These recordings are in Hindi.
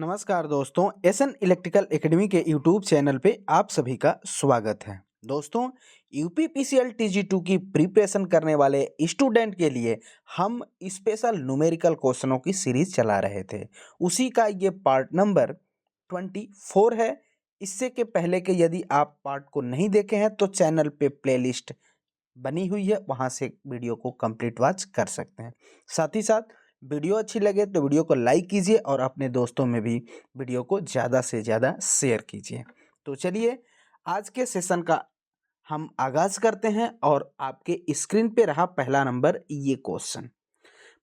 नमस्कार दोस्तों, एसएन इलेक्ट्रिकल एकेडमी के यूट्यूब चैनल पे आप सभी का स्वागत है। दोस्तों, यूपीपीसीएल टीजी2 की प्रिपरेशन करने वाले स्टूडेंट के लिए हम स्पेशल न्यूमेरिकल क्वेश्चनों की सीरीज चला रहे थे। उसी का ये पार्ट नंबर 24 है। इससे के पहले के यदि आप पार्ट को नहीं देखे हैं तो चैनल पे प्लेलिस्ट बनी हुई है, वहाँ से वीडियो को कंप्लीट वॉच कर सकते हैं। साथ ही साथ वीडियो अच्छी लगे तो वीडियो को लाइक कीजिए और अपने दोस्तों में भी वीडियो को ज़्यादा से ज़्यादा शेयर कीजिए। तो चलिए आज के सेशन का हम आगाज करते हैं और आपके स्क्रीन पे रहा पहला नंबर ये क्वेश्चन।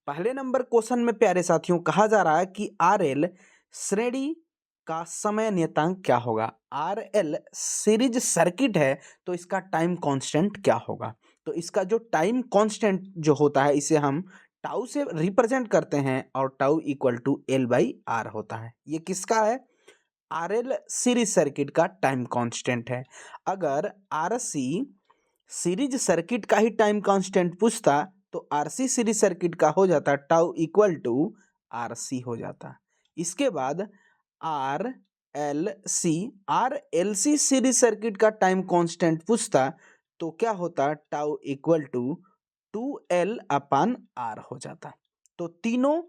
पहले नंबर क्वेश्चन में प्यारे साथियों कहा जा रहा है कि आरएल श्रेणी का समय नियतांक क्या होगा। आरएल सीरीज सर्किट है तो इसका टाइम कांस्टेंट क्या होगा। तो इसका जो टाइम कांस्टेंट जो होता है इसे हम टाउ से रिप्रेजेंट करते हैं और tau equal to L by R होता है। ये किसका है? आरएल सीरीज सर्किट का टाइम कांस्टेंट है। अगर आरसी सीरीज सर्किट का ही टाइम कांस्टेंट पूछता तो आरसी सीरीज सर्किट का हो जाता टाउ इक्वल टू आरसी हो जाता। इसके बाद R L C series circuit का टाइम कांस्टेंट पूछता तो क्या होता टाउ इक्वल टू 2L/R हो जाता। तो तीनों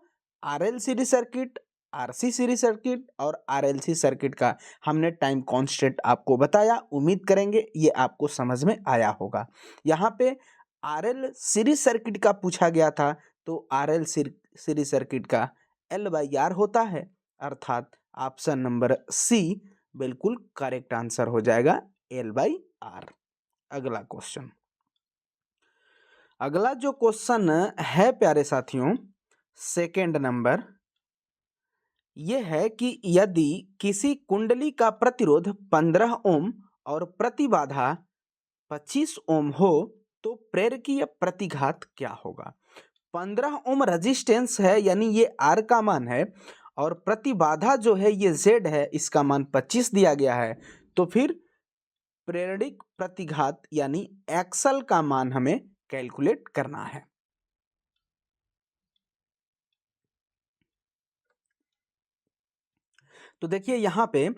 RL series circuit, RC series circuit और आरएलसी सर्किट का हमने टाइम कांस्टेंट आपको बताया। उम्मीद करेंगे ये आपको समझ में आया होगा। यहाँ पे आरएल सीरीज सर्किट का पूछा गया था तो आरएल सीरीज सर्किट का L/R होता है, अर्थात ऑप्शन नंबर सी बिल्कुल करेक्ट आंसर हो जाएगा, L/R। अगला क्वेश्चन, अगला जो क्वेश्चन है प्यारे साथियों सेकंड नंबर, ये है कि यदि किसी कुंडली का प्रतिरोध 15 ओम और प्रतिबाधा 25 ओम हो तो प्रेरकीय प्रतिघात क्या होगा। 15 ओम रेजिस्टेंस है यानी ये आर का मान है और प्रतिबाधा जो है ये जेड है, इसका मान 25 दिया गया है। तो फिर प्रेरणिक प्रतिघात यानी एक्सल का मान हमें कैलकुलेट करना है। तो देखिए यहाँ पे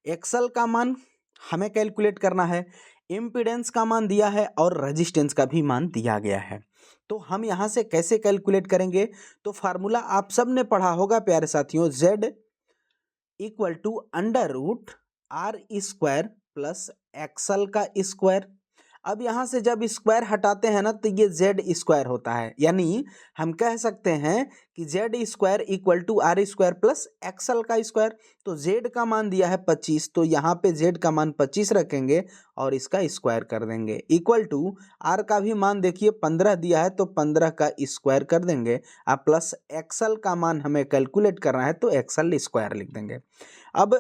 एक्सल का मान हमें कैलकुलेट करना है, इम्पीडेंस का मान दिया है और रेजिस्टेंस का भी मान दिया गया है। तो हम यहाँ से कैसे कैलकुलेट करेंगे? तो फार्मूला आप सब ने पढ़ा होगा प्यारे साथियों, Z equal to under root R square plus XL का स्क्वायर। अब यहाँ से जब स्क्वायर हटाते हैं ना तो ये जेड स्क्वायर होता है, यानी हम कह सकते हैं कि Z square equal to R square plus XL का स्क्वायर। तो जेड का मान दिया है 25, तो यहाँ पे जेड का मान 25 रखेंगे और इसका स्क्वायर कर देंगे, इक्वल टू आर का भी मान देखिए 15 दिया है तो 15 का स्क्वायर कर देंगे, अब प्लस एक्सल का मान हमें कैलकुलेट करना है तो एक्सल स्क्वायर लिख देंगे। अब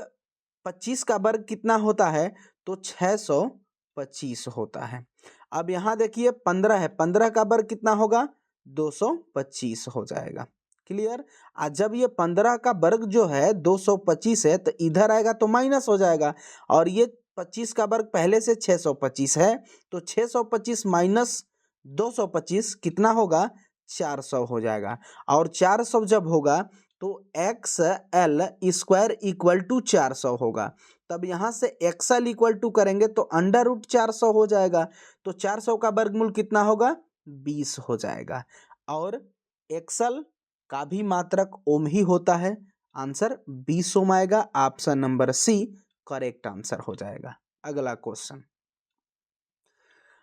25 का वर्ग कितना होता है? तो 625 होता है। अब यहाँ देखिए 15 है, 15 का वर्ग कितना होगा? 225 हो जाएगा। क्लियर? आज जब ये 15 का वर्ग जो है 225 है तो इधर आएगा तो माइनस हो जाएगा, और ये 25 का वर्ग पहले से 625 है तो 625 माइनस 225 कितना होगा? 400 हो जाएगा। और 400 जब होगा तो X L square equal to 400 होगा। तब यहाँ से एक्सल इक्वल टू करेंगे तो अंडर रूट 400 हो जाएगा। तो 400 का वर्गमूल कितना होगा? 20 हो जाएगा। और एक्सल का भी मात्रक ओम ही होता है, आंसर 20 ओम आएगा। Option number C correct answer हो जाएगा। अगला क्वेश्चन,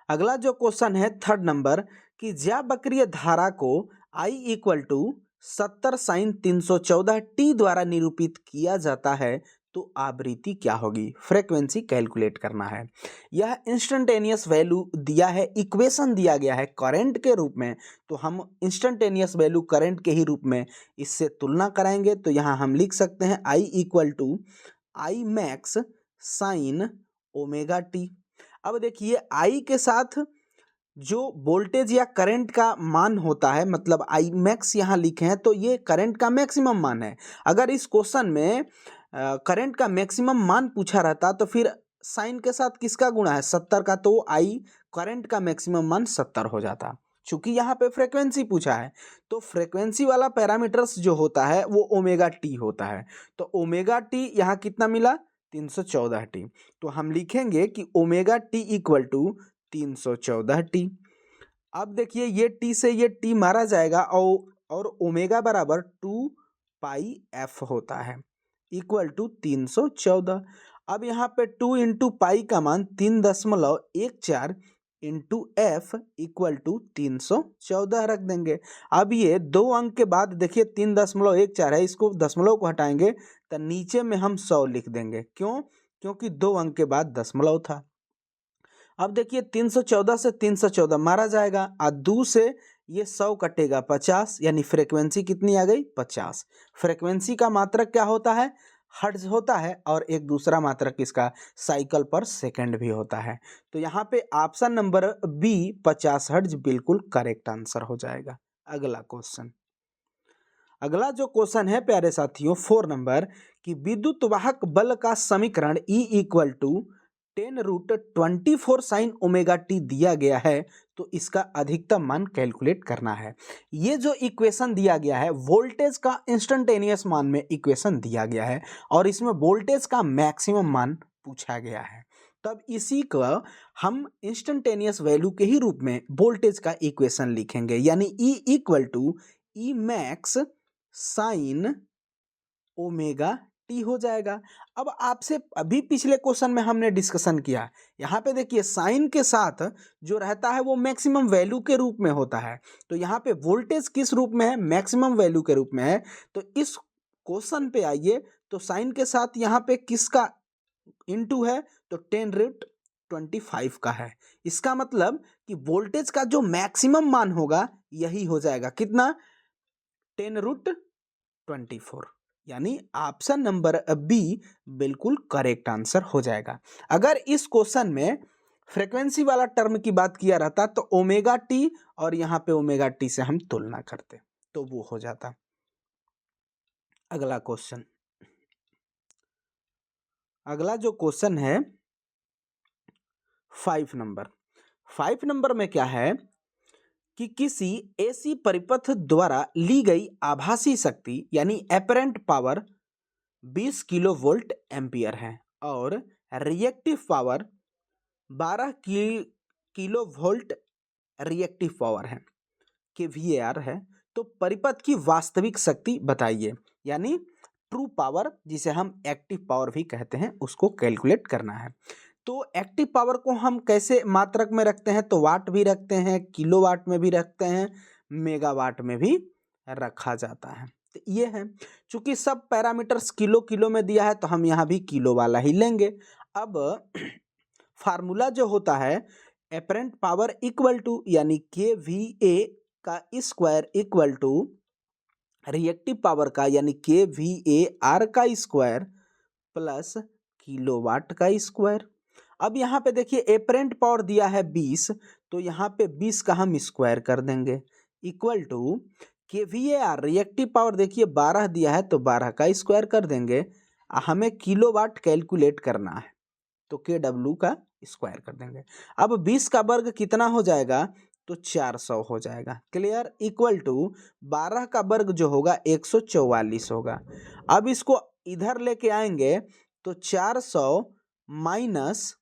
अगला जो क्वेश्चन है थर्ड नंबर, कि ज्यावक्रीय धारा को I equal to 70 sine 314 T द्वारा निरूपित किया जाता है तो आवृत्ति क्या होगी? फ्रीक्वेंसी कैलकुलेट करना है। यह इंस्टेंटेनियस वैल्यू दिया है, इक्वेशन दिया गया है करंट के रूप में, तो हम इंस्टेंटेनियस वैल्यू करंट के ही रूप में इससे तुलना कराएंगे। तो यहाँ हम लिख सकते हैं I equal to I max sine omega T. अब देखिए I के साथ जो वोल्टेज या करंट का मान होता है, मतलब आई मैक्स यहाँ लिखे हैं तो ये करंट का मैक्सिमम मान है। अगर इस क्वेश्चन में करंट का मैक्सिमम मान पूछा रहता तो फिर साइन के साथ किसका गुणा है? 70 का, तो आई करंट का मैक्सिमम मान 70 हो जाता। चूंकि यहाँ पे फ्रीक्वेंसी पूछा है तो फ्रीक्वेंसी वाला पैरामीटर्स जो होता है वो ओमेगा टी होता है। तो ओमेगा टी यहाँ कितना मिला 314 टी। तो हम लिखेंगे कि omega T equal to 314 T. अब देखिए ये टी से ये टी मारा जाएगा और ओमेगा बराबर 2 पाई एफ होता है इक्वल टू 314। अब यहाँ पे 2 इंटू पाई का मान 3.14 इंटू एफ इक्वल टू 314 रख देंगे। अब ये 2 अंक के बाद देखिए 3.14 है, इसको दशमलव को हटाएंगे तो नीचे में हम 100 लिख देंगे। क्यों? क्योंकि 2 अंक के बाद दशमलव था। अब देखिए 314 से 314 मारा जाएगा और 2 से ये 100 कटेगा 50, यानी फ्रीक्वेंसी कितनी आ गई 50। फ्रीक्वेंसी का मात्रक क्या होता है? हर्ट्ज होता है, और एक दूसरा मात्रक इसका साइकिल पर सेकंड भी होता है। तो यहाँ पे ऑप्शन नंबर बी 50 हर्ट्ज बिल्कुल करेक्ट आंसर हो जाएगा। अगला क्वेश्चन, अगला जो क्वेश्चन है प्यारे साथियों 4 नंबर कि विद्युत वाहक बल का समीकरण E equal to 10√24 sine omega T दिया गया है, तो इसका अधिकतम मान कैलकुलेट करना है। ये जो इक्वेशन दिया गया है वोल्टेज का इंस्टेंटेनियस मान में इक्वेशन दिया गया है, और इसमें वोल्टेज का मैक्सिमम मान पूछा गया है। तब इसी को हम इंस्टेंटेनियस वैल्यू के ही रूप में वोल्टेज का इक्वेशन लिखेंगे, यानी E equal to E max sine omega T हो जाएगा। अब आपसे अभी पिछले क्वेश्चन में हमने डिस्कशन किया, यहाँ पे देखिए साइन के साथ जो रहता है वो मैक्सिमम वैल्यू के रूप में होता है। तो यहाँ पे वोल्टेज किस रूप में है? मैक्सिमम वैल्यू के रूप में है। तो इस क्वेश्चन पे आइए, तो साइन के साथ यहाँ पे किसका इनटू है? तो 10√25 का है। इसका मतलब कि वोल्टेज का जो मैक्सिमम मान होगा यही हो जाएगा, कितना? 10√24, यानी ऑप्शन नंबर बी बिल्कुल करेक्ट आंसर हो जाएगा। अगर इस क्वेश्चन में फ्रीक्वेंसी वाला टर्म की बात किया रहता तो ओमेगा टी और यहाँ पे ओमेगा टी से हम तुलना करते तो वो हो जाता। अगला क्वेश्चन, अगला जो क्वेश्चन है 5 नंबर। 5 नंबर में क्या है कि किसी एसी परिपथ द्वारा ली गई आभासी शक्ति यानी apparent power 20 kilo volt ampere है और reactive power 12 kilo volt reactive power है के VAR है। तो परिपथ की वास्तविक शक्ति बताइए, यानी ट्रू पावर जिसे हम एक्टिव पावर भी कहते हैं उसको कैलकुलेट करना है। तो एक्टिव पावर को हम कैसे मात्रक में रखते हैं? तो वाट भी रखते हैं, किलोवाट में भी रखते हैं, मेगावाट में भी रखा जाता है। तो ये है, चूंकि सब पैरामीटर्स किलो किलो में दिया है तो हम यहाँ भी किलो वाला ही लेंगे। अब फार्मूला जो होता है एपरेंट पावर इक्वल टू यानी KVA का square equal to reactive power का यानी KVAR का स्क्वायर प्लस किलोवाट का स्क्वायर। अब यहाँ पे देखिए एपरेंट पावर दिया है 20, तो यहाँ पे 20 का हम स्क्वायर कर देंगे equal to KVAR reactive power देखिए 12 दिया है तो 12 का स्क्वायर कर देंगे। हमें किलोवाट कैलकुलेट करना है तो KW का स्क्वायर कर देंगे। अब 20 का वर्ग कितना हो जाएगा? तो 400 हो जाएगा। क्लियर? इक्वल टू 12 का वर्ग जो होगा 144 होगा। अब इसको इधर लेके आएंगे तो 400 माइनस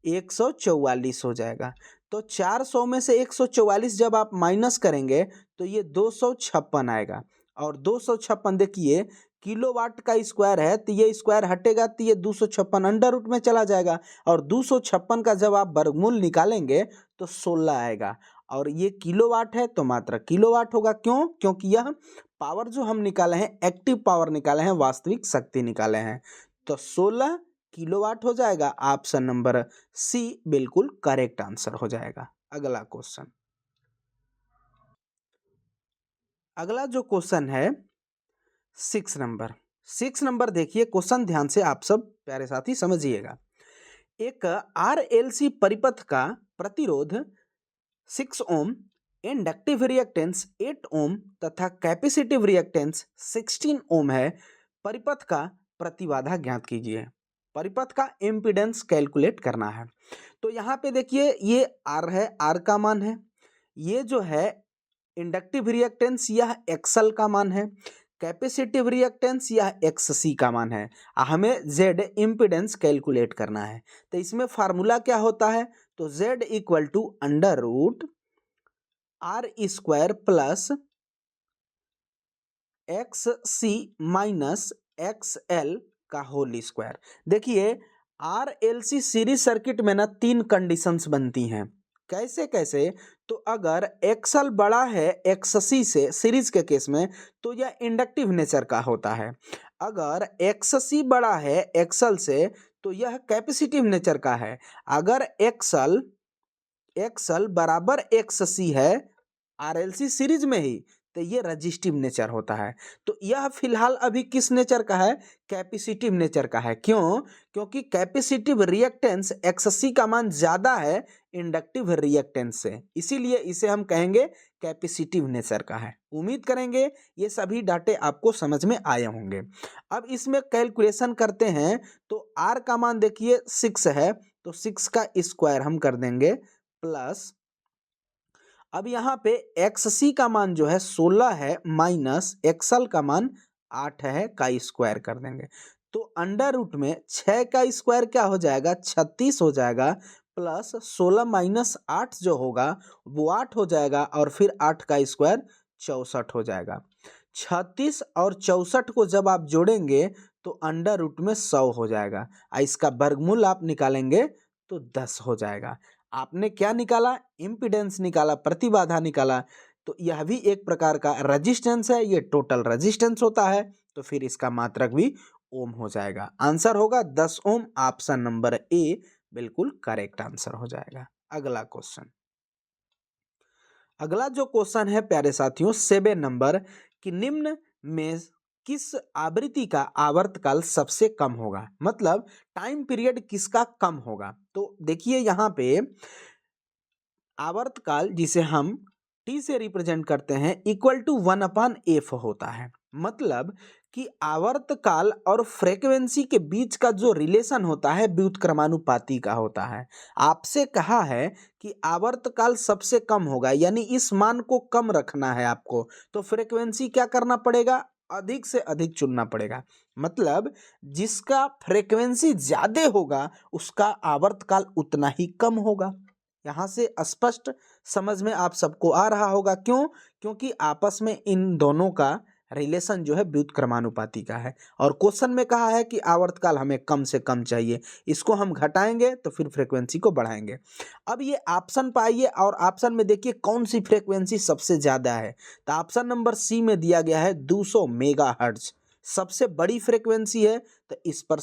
144 हो जाएगा। तो 400 में से 144 जब आप माइनस करेंगे तो ये 256 आएगा, और 256 देखिए किलोवाट का स्क्वायर है तो ये स्क्वायर हटेगा तो ये 256 अंडर रूट में चला जाएगा, और 256 का जब आप वर्गमूल निकालेंगे तो 16 आएगा, और ये किलोवाट है तो मात्र किलोवाट होगा। क्यों? क्योंकि यह पावर जो हम निकाले हैं एक्टिव पावर निकाले हैं, वास्तविक शक्ति निकाले हैं। तो 16 किलोवाट हो जाएगा। ऑप्शन नंबर सी बिल्कुल करेक्ट आंसर हो जाएगा। अगला क्वेश्चन, अगला जो क्वेश्चन है 6 नंबर। 6 नंबर देखिए, क्वेश्चन ध्यान से आप सब प्यारे साथी समझिएगा। एक RLC परिपथ का प्रतिरोध 6 ओम, इंडक्टिव रिएक्टेंस 8 ओम तथा कैपेसिटिव रिएक्टेंस 16 ओम है। परिपथ का प्रतिबाधा ज्ञात कीजिए। परिपथ का इम्पीडेंस कैलकुलेट करना है। तो यहाँ पे देखिए ये R है, R का मान है, ये जो है इंडक्टिव रिएक्टेंस यह एक्सएल का मान है, कैपेसिटिव रिएक्टेंस यह एक्ससी का मान है। हमें जेड इम्पिडेंस कैलकुलेट करना है। तो इसमें फार्मूला क्या होता है, तो Z equal to under root R square plus X C minus X L का होल स्क्वायर। देखिए R L C series circuit में ना 3 कंडीशंस बनती हैं। कैसे कैसे, तो अगर एक्सएल बड़ा है एक्ससी से सीरीज के केस में तो यह इंडक्टिव नेचर का होता है। अगर एक्ससी बड़ा है एक्सएल से तो यह कैपेसिटिव नेचर का है। अगर एक्सएल एक्सएल बराबर एक्ससी है आरएलसी सीरीज में ही तो ये रजिस्टिव नेचर होता है। तो यह फिलहाल अभी किस नेचर का है, कैपेसिटिव नेचर का है। क्यों, क्योंकि कैपेसिटिव रिएक्टेंस एक्ससी का मान ज्यादा है इंडक्टिव रिएक्टेंस से, इसीलिए इसे हम कहेंगे कैपेसिटिव नेचर का है। उम्मीद करेंगे ये सभी डाटे आपको समझ में आए होंगे। अब इसमें कैलकुलेशन करते हैं तो आर का मान देखिए 6 है, तो 6 का स्क्वायर हम कर देंगे प्लस, अब यहाँ पे एक्स सी का मान जो है 16 है माइनस एक्सएल का मान 8 है का स्क्वायर कर देंगे। तो अंडर रूट में 6 का स्क्वायर क्या हो जाएगा, 36 हो जाएगा, प्लस 16 माइनस 8 जो होगा वो 8 हो जाएगा, और फिर 8 का स्क्वायर 64 हो जाएगा। 36 और 64 को जब आप जोड़ेंगे तो अंडर रूट में 100 हो जाएगा। इसका वर्गमूल आप निकालेंगे तो 10 हो जाएगा। आपने क्या निकाला, इम्पीडेंस निकाला, प्रतिबाधा निकाला। तो यह भी एक प्रकार का रेजिस्टेंस है, ये टोटल रेजिस्टेंस होता है, तो फिर इसका मात्रक भी ओम हो जाएगा। आंसर होगा 10 ओम। ऑप्शन नंबर ए बिल्कुल करेक्ट आंसर हो जाएगा। अगला क्वेश्चन, अगला जो क्वेश्चन है प्यारे साथियों 7 नंबर, कि निम्न में किस आवृत्ति का आवर्तकाल सबसे कम होगा, मतलब टाइम पीरियड किसका कम होगा। तो देखिए यहाँ पे आवर्तकाल जिसे हम टी से रिप्रेजेंट करते हैं इक्वल टू 1/f होता है। मतलब कि आवर्तकाल और फ्रीक्वेंसी के बीच का जो रिलेशन होता है व्युत्क्रमानुपाती का होता है। आपसे कहा है कि आवर्तकाल सबसे कम होगा, यानी इस मान को कम रखना है आपको, तो फ्रीक्वेंसी क्या करना पड़ेगा, अधिक से अधिक चुनना पड़ेगा। मतलब जिसका फ्रीक्वेंसी ज्यादा होगा उसका आवर्तकाल उतना ही कम होगा। यहाँ से स्पष्ट समझ में आप सबको आ रहा होगा। क्यों, क्योंकि आपस में इन दोनों का रिलेशन जो है व्युत्क्रमानुपाती का है, और क्वेश्चन में कहा है कि आवर्तकाल हमें कम से कम चाहिए, इसको हम घटाएंगे तो फिर फ्रीक्वेंसी को बढ़ाएंगे। अब ये ऑप्शन पाइए और ऑप्शन में देखिए कौन सी फ्रीक्वेंसी सबसे ज्यादा है। तो ऑप्शन नंबर सी में दिया गया है 200 मेगाहर्ट्ज सबसे बड़ी फ्रीक्वेंसी है, तो इस पर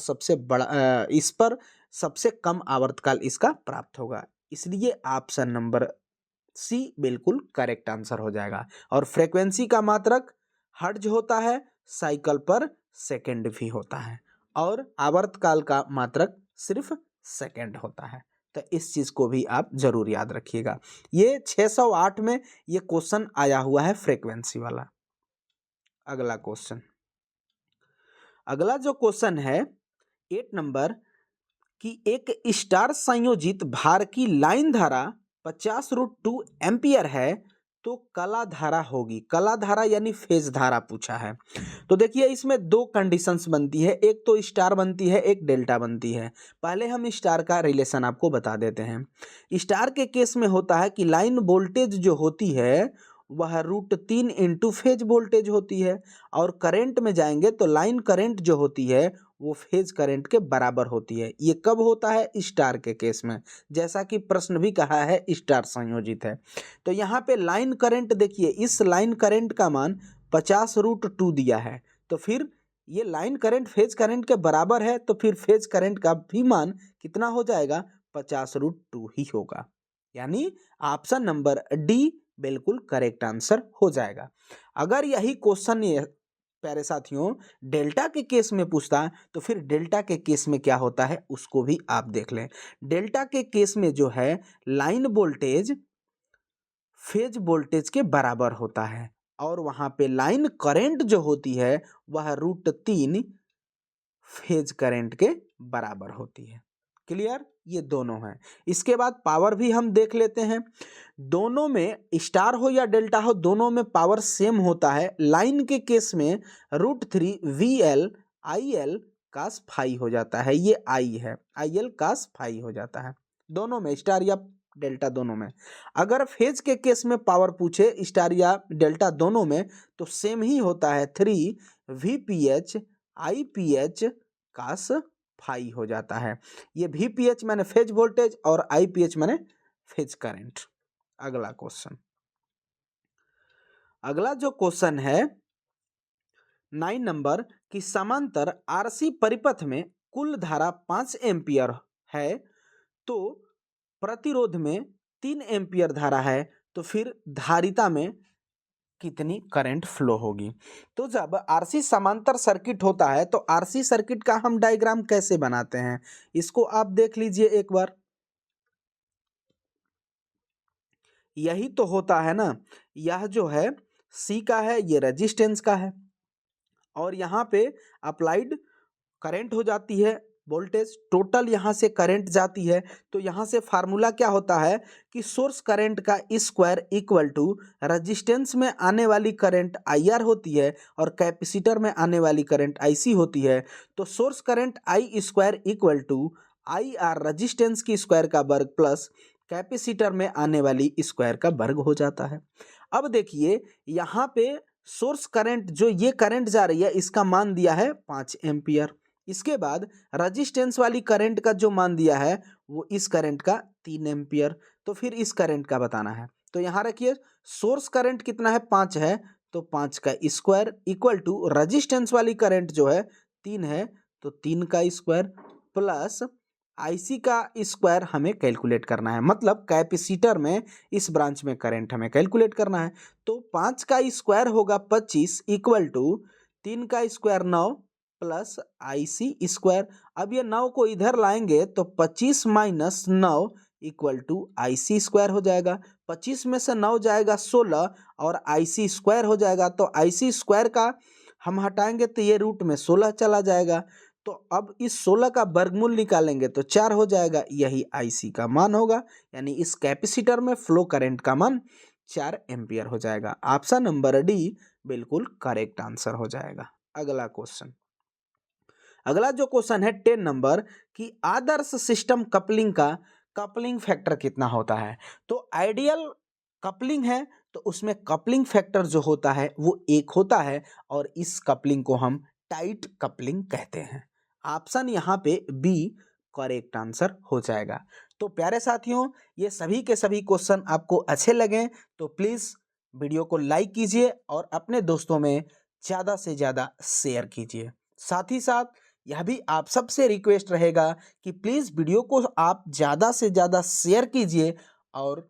सबसे कम आवर्तकाल इसका प्राप्त होगा, इसलिए ऑप्शन नंबर सी बिल्कुल करेक्ट आंसर हो जाएगा। और फ्रीक्वेंसी का मात्रक हर्ट्ज होता है, साइकिल पर सेकंड भी होता है, और आवर्तकाल का मात्रक सिर्फ सेकंड होता है। तो इस चीज को भी आप जरूर याद रखिएगा। ये 608 में ये क्वेश्चन आया हुआ है फ्रीक्वेंसी वाला। अगला क्वेश्चन, अगला जो क्वेश्चन है 8 नंबर, कि एक स्टार संयोजित भार की लाइन धारा 50√2 एम्पियर है तो कला धारा होगी। कला धारा यानी फेज धारा पूछा है। तो देखिए इसमें 2 कंडीशंस बनती है, एक तो स्टार बनती है, एक डेल्टा बनती है। पहले हम स्टार का रिलेशन आपको बता देते हैं। स्टार के केस में होता है कि लाइन वोल्टेज जो होती है वह √3 इंटू फेज वोल्टेज होती है, और करंट में जाएंगे तो लाइन करंट जो होती है वो फेज करंट के बराबर होती है। ये कब होता है, स्टार के केस में, जैसा कि प्रश्न भी कहा है स्टार संयोजित है। तो यहाँ पे लाइन करंट देखिए, इस लाइन करंट का मान 50√2 दिया है, तो फिर ये लाइन करंट फेज करंट के बराबर है, तो फिर फेज करंट का भी मान कितना हो जाएगा, 50√2 ही होगा। यानी ऑप्शन नंबर डी बिल्कुल करेक्ट आंसर हो जाएगा। अगर यही क्वेश्चन प्यारे साथियों डेल्टा के केस में पूछता है तो फिर डेल्टा के केस में क्या होता है उसको भी आप देख लें। डेल्टा के केस में जो है लाइन वोल्टेज फेज वोल्टेज के बराबर होता है, और वहां पे लाइन करंट जो होती है वह √3 फेज करंट के बराबर होती है। क्लियर, ये दोनों हैं। इसके बाद पावर भी हम देख लेते हैं। दोनों में स्टार हो या डेल्टा हो, दोनों में पावर सेम होता है। लाइन के केस में √3 VL IL cos phi हो जाता है, ये I है, IL cos phi हो जाता है दोनों में, स्टार या डेल्टा दोनों में। अगर फेज के केस में पावर पूछे स्टार या डेल्टा दोनों में, तो सेम ही होता है, 3 VPH IPH cos phi हो जाता है। ये VPH माने फेज वोल्टेज और IPH माने फेज करंट। अगला क्वेश्चन, अगला जो क्वेश्चन है 9 नंबर की समांतर RC परिपथ में कुल धारा 5 एम्पियर है, तो प्रतिरोध में 3 एम्पियर धारा है, तो फिर धारिता में कितनी करंट फ्लो होगी। तो जब आरसी समांतर सर्किट होता है तो आरसी सर्किट का हम डायग्राम कैसे बनाते हैं, इसको आप देख लीजिए एक बार। यही तो होता है ना, यह जो है सी का है, ये रेजिस्टेंस का है, और यहाँ पे अप्लाइड करंट हो जाती है, वोल्टेज टोटल यहाँ से करंट जाती है। तो यहाँ से फार्मूला क्या होता है कि सोर्स करंट का स्क्वायर इक्वल टू रेजिस्टेंस में आने वाली करंट IR होती है और कैपेसिटर में आने वाली करंट IC होती है। तो source current I square equal to IR resistance की स्क्वायर का वर्ग प्लस कैपेसिटर में आने वाली स्क्वायर का वर्ग हो जाता है। अब देखिए यहाँ पे सोर्स करंट, जो ये करंट जा रही है, इसका मान दिया है 5 एम्पियर। इसके बाद रेजिस्टेंस वाली करंट का जो मान दिया है वो इस करंट का 3 एम्पियर। तो फिर इस करंट का बताना है। तो यहाँ रखिए सोर्स करंट कितना है, 5 है, तो 5 का स्क्वायर इक्वल टू रेजिस्टेंस वाली करंट जो है 3 है, तो 3 का स्क्वायर प्लस IC का स्क्वायर हमें कैलकुलेट करना है, मतलब कैपेसिटर में इस ब्रांच में करंट हमें कैलकुलेट करना है। तो 5 का स्क्वायर होगा 25 इक्वल टू 3 का स्क्वायर 9 प्लस IC स्क्वायर। अब ये 9 को इधर लाएंगे तो 25 minus 9 equal to IC square हो जाएगा। 25 में से 9 जाएगा 16 और IC स्क्वायर हो जाएगा। तो IC स्क्वायर का हम हटाएंगे तो ये रूट में 16 चला जाएगा। तो अब इस 16 का वर्गमूल निकालेंगे तो 4 हो जाएगा, यही IC का मान होगा, यानी इस कैपेसिटर में फ्लो करंट का मान 4 एम्पियर हो जाएगा। ऑप्शन नंबर डी बिल्कुल करेक्ट आंसर हो जाएगा। अगला क्वेश्चन, अगला जो क्वेश्चन है 10 नंबर की आदर्श सिस्टम कपलिंग का कपलिंग फैक्टर कितना होता है। तो आइडियल कपलिंग है तो उसमें कपलिंग फैक्टर जो होता है वो 1 होता है, और इस कपलिंग को हम टाइट कपलिंग कहते हैं। ऑप्शन यहाँ पे बी करेक्ट आंसर हो जाएगा। तो प्यारे साथियों, ये सभी के सभी क्वेश्चन आपको अच्छे लगे तो प्लीज़ वीडियो को लाइक कीजिए और अपने दोस्तों में ज़्यादा से ज़्यादा शेयर कीजिए। साथ ही साथ यह भी आप सबसे रिक्वेस्ट रहेगा कि प्लीज़ वीडियो को आप ज़्यादा से ज़्यादा शेयर कीजिए और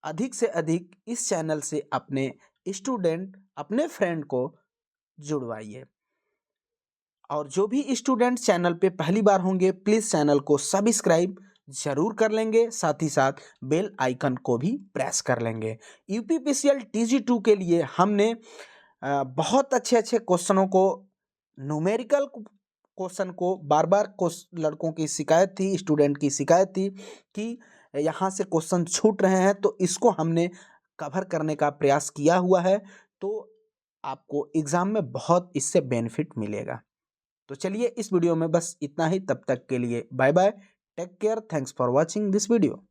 अधिक से अधिक इस चैनल से अपने स्टूडेंट, अपने फ्रेंड को जुड़वाइए। और जो भी स्टूडेंट चैनल पे पहली बार होंगे प्लीज़ चैनल को सब्सक्राइब जरूर कर लेंगे, साथ ही साथ बेल आइकन को भी प्रेस कर लेंगे। UPPCL TG2 के लिए हमने बहुत अच्छे अच्छे क्वेश्चनों को, न्यूमेरिकल क्वेश्चन को बार बार लड़कों की शिकायत थी, स्टूडेंट की शिकायत थी कि यहाँ से क्वेश्चन छूट रहे हैं, तो इसको हमने कवर करने का प्रयास किया हुआ है। तो आपको एग्ज़ाम में बहुत इससे बेनिफिट मिलेगा। तो चलिए इस वीडियो में बस इतना ही, तब तक के लिए bye bye, take care, thanks for watching this video.